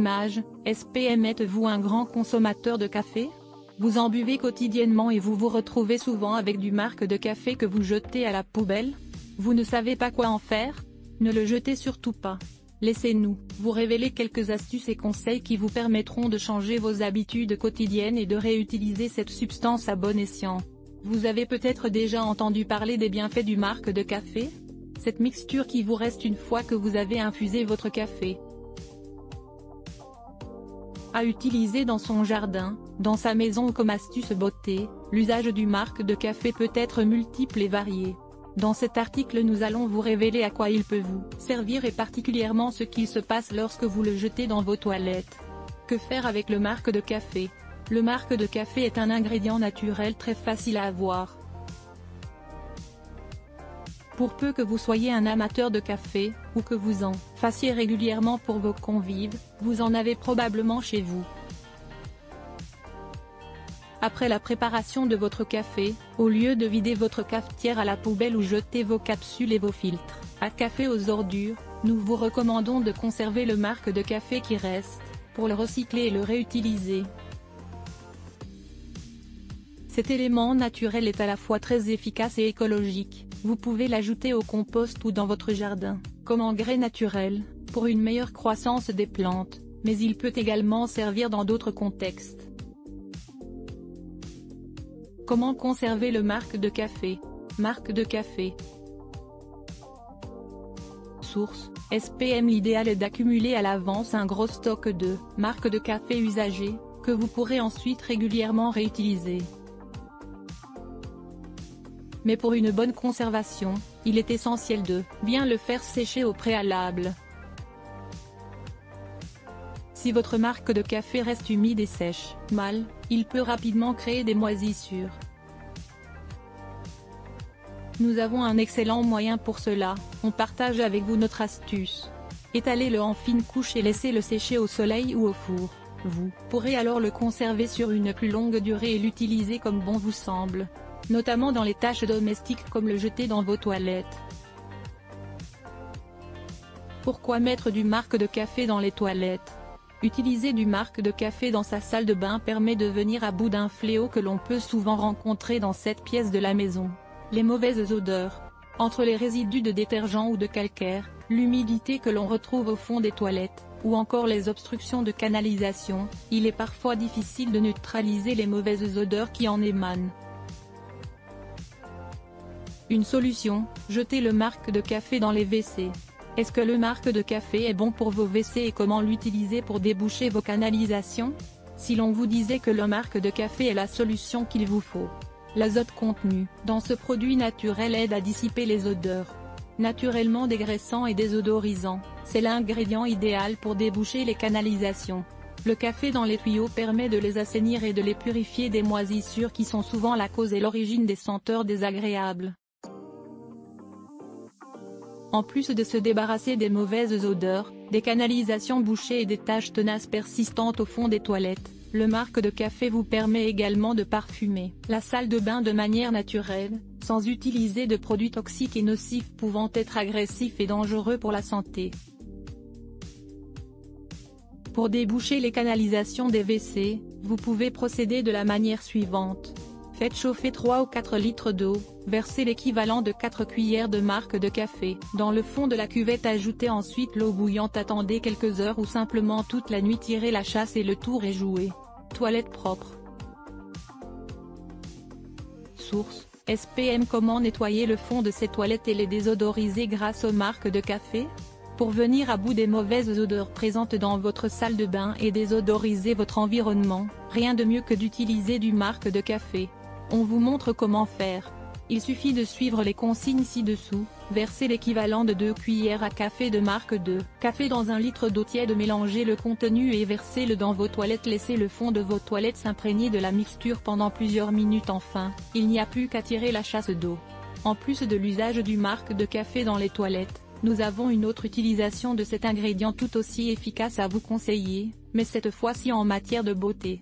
image, SPM. Êtes-vous un grand consommateur de café? Vous en buvez quotidiennement et vous vous retrouvez souvent avec du marc de café que vous jetez à la poubelle? Vous ne savez pas quoi en faire? Ne le jetez surtout pas. Laissez-nous vous révéler quelques astuces et conseils qui vous permettront de changer vos habitudes quotidiennes et de réutiliser cette substance à bon escient. Vous avez peut-être déjà entendu parler des bienfaits du marc de café? Cette mixture qui vous reste une fois que vous avez infusé votre café. À utiliser dans son jardin, dans sa maison ou comme astuce beauté, l'usage du marc de café peut être multiple et varié. Dans cet article nous allons vous révéler à quoi il peut vous servir et particulièrement ce qu'il se passe lorsque vous le jetez dans vos toilettes. Que faire avec le marc de café? Le marc de café est un ingrédient naturel très facile à avoir. Pour peu que vous soyez un amateur de café, ou que vous en fassiez régulièrement pour vos convives, vous en avez probablement chez vous. Après la préparation de votre café, au lieu de vider votre cafetière à la poubelle ou jeter vos capsules et vos filtres à café aux ordures, nous vous recommandons de conserver le marc de café qui reste, pour le recycler et le réutiliser. Cet élément naturel est à la fois très efficace et écologique. Vous pouvez l'ajouter au compost ou dans votre jardin, comme engrais naturel, pour une meilleure croissance des plantes, mais il peut également servir dans d'autres contextes. Comment conserver le marc de café? Marc de café. Source: SPM. L'idéal est d'accumuler à l'avance un gros stock de marc de café usagé, que vous pourrez ensuite régulièrement réutiliser. Mais pour une bonne conservation, il est essentiel de bien le faire sécher au préalable. Si votre marc de café reste humide et sèche mal, il peut rapidement créer des moisissures. Nous avons un excellent moyen pour cela, on partage avec vous notre astuce. Étalez-le en fines couches et laissez-le sécher au soleil ou au four. Vous pourrez alors le conserver sur une plus longue durée et l'utiliser comme bon vous semble, notamment dans les tâches domestiques comme le jeter dans vos toilettes. Pourquoi mettre du marc de café dans les toilettes? Utiliser du marc de café dans sa salle de bain permet de venir à bout d'un fléau que l'on peut souvent rencontrer dans cette pièce de la maison: les mauvaises odeurs. Entre les résidus de détergent ou de calcaire, l'humidité que l'on retrouve au fond des toilettes, ou encore les obstructions de canalisation, il est parfois difficile de neutraliser les mauvaises odeurs qui en émanent. Une solution: jeter le marc de café dans les WC. Est-ce que le marc de café est bon pour vos WC et comment l'utiliser pour déboucher vos canalisations? Si l'on vous disait que le marc de café est la solution qu'il vous faut. L'azote contenu dans ce produit naturel aide à dissiper les odeurs. Naturellement dégraissant et désodorisant, c'est l'ingrédient idéal pour déboucher les canalisations. Le café dans les tuyaux permet de les assainir et de les purifier des moisissures qui sont souvent la cause et l'origine des senteurs désagréables. En plus de se débarrasser des mauvaises odeurs, des canalisations bouchées et des taches tenaces persistantes au fond des toilettes, le marc de café vous permet également de parfumer la salle de bain de manière naturelle, sans utiliser de produits toxiques et nocifs pouvant être agressifs et dangereux pour la santé. Pour déboucher les canalisations des WC, vous pouvez procéder de la manière suivante. Faites chauffer 3 ou 4 litres d'eau, versez l'équivalent de 4 cuillères de marc de café dans le fond de la cuvette, ajoutez ensuite l'eau bouillante, attendez quelques heures ou simplement toute la nuit, tirez la chasse et le tour est joué. Toilette propre. Source: SPM. Comment nettoyer le fond de ces toilettes et les désodoriser grâce au marc de café? Pour venir à bout des mauvaises odeurs présentes dans votre salle de bain et désodoriser votre environnement, rien de mieux que d'utiliser du marc de café. On vous montre comment faire. Il suffit de suivre les consignes ci-dessous. Versez l'équivalent de 2 cuillères à café de marc de café dans 1 litre d'eau tiède, mélangez le contenu et versez-le dans vos toilettes. Laissez le fond de vos toilettes s'imprégner de la mixture pendant plusieurs minutes. Enfin, il n'y a plus qu'à tirer la chasse d'eau. En plus de l'usage du marc de café dans les toilettes, nous avons une autre utilisation de cet ingrédient tout aussi efficace à vous conseiller, mais cette fois-ci en matière de beauté.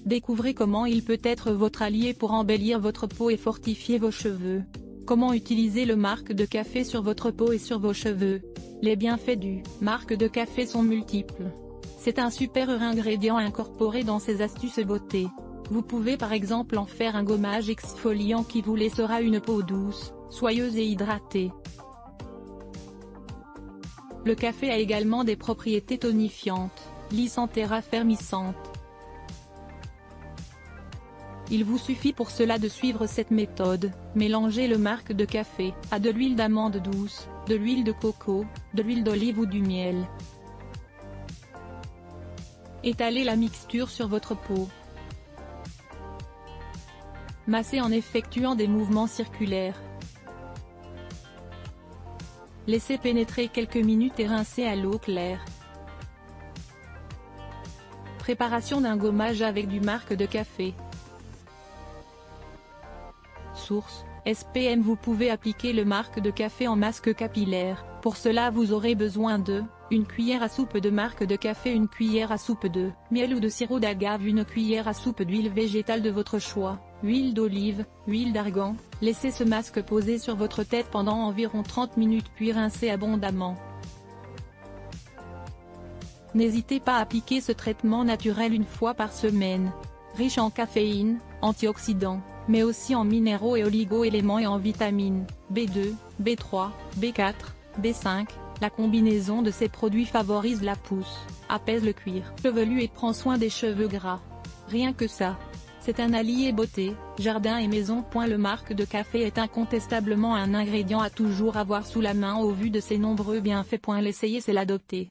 Découvrez comment il peut être votre allié pour embellir votre peau et fortifier vos cheveux. Comment utiliser le marc de café sur votre peau et sur vos cheveux? Les bienfaits du marc de café sont multiples. C'est un super ingrédient incorporé dans ces astuces beauté. Vous pouvez par exemple en faire un gommage exfoliant qui vous laissera une peau douce, soyeuse et hydratée. Le café a également des propriétés tonifiantes, lissantes et raffermissantes. Il vous suffit pour cela de suivre cette méthode. Mélangez le marc de café à de l'huile d'amande douce, de l'huile de coco, de l'huile d'olive ou du miel. Étalez la mixture sur votre peau. Massez en effectuant des mouvements circulaires. Laissez pénétrer quelques minutes et rincez à l'eau claire. Préparation d'un gommage avec du marc de café. Source: SPM. Vous pouvez appliquer le marc de café en masque capillaire. Pour cela vous aurez besoin de une cuillère à soupe de marc de café, une cuillère à soupe de miel ou de sirop d'agave, une cuillère à soupe d'huile végétale de votre choix, huile d'olive, huile d'argan. Laissez ce masque poser sur votre tête pendant environ 30 minutes puis rincez abondamment. N'hésitez pas à appliquer ce traitement naturel une fois par semaine. Riche en caféine, antioxydants, mais aussi en minéraux et oligo-éléments et en vitamines B2, B3, B4, B5, la combinaison de ces produits favorise la pousse, apaise le cuir chevelu et prend soin des cheveux gras. Rien que ça. C'est un allié beauté, jardin et maison. Le marc de café est incontestablement un ingrédient à toujours avoir sous la main au vu de ses nombreux bienfaits. L'essayer c'est l'adopter.